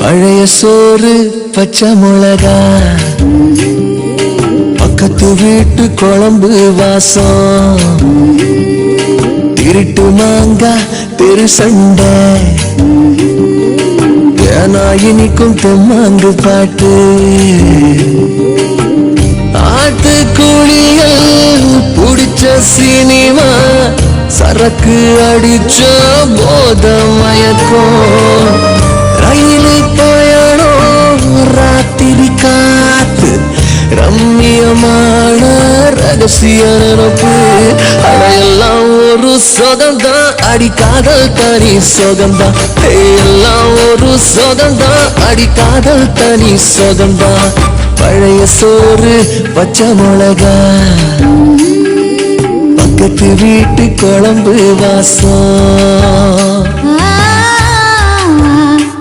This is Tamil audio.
பழைய சோறு பச்சை மிளகா, பக்கத்து வீட்டு குழம்பு வாசம், திருட்டு மாங்கா தெரு சண்டை, ஏனா இனிக்கும் தெம்மாங்கு பாட்டு, ஆட்டு குழிகள் புடிச்ச சினிமா, சரக்கு அடிச்ச போத மயக்கம், ரயிலு பயணம் ராத்திரி காத்து, ரம்மியமான ரகசிய நினப்பு, அடையெல்லாம் ஒரு சொகம்தான், அடிக்காதல் தனி சொகம்தான், எல்லாம் ஒரு சொகம்தான், அடிக்காதல் தனி சொகம்தான். பழைய சோறு பச்சை மிளகா, பக்கத்து வீட்டு குழம்பு வாசம்.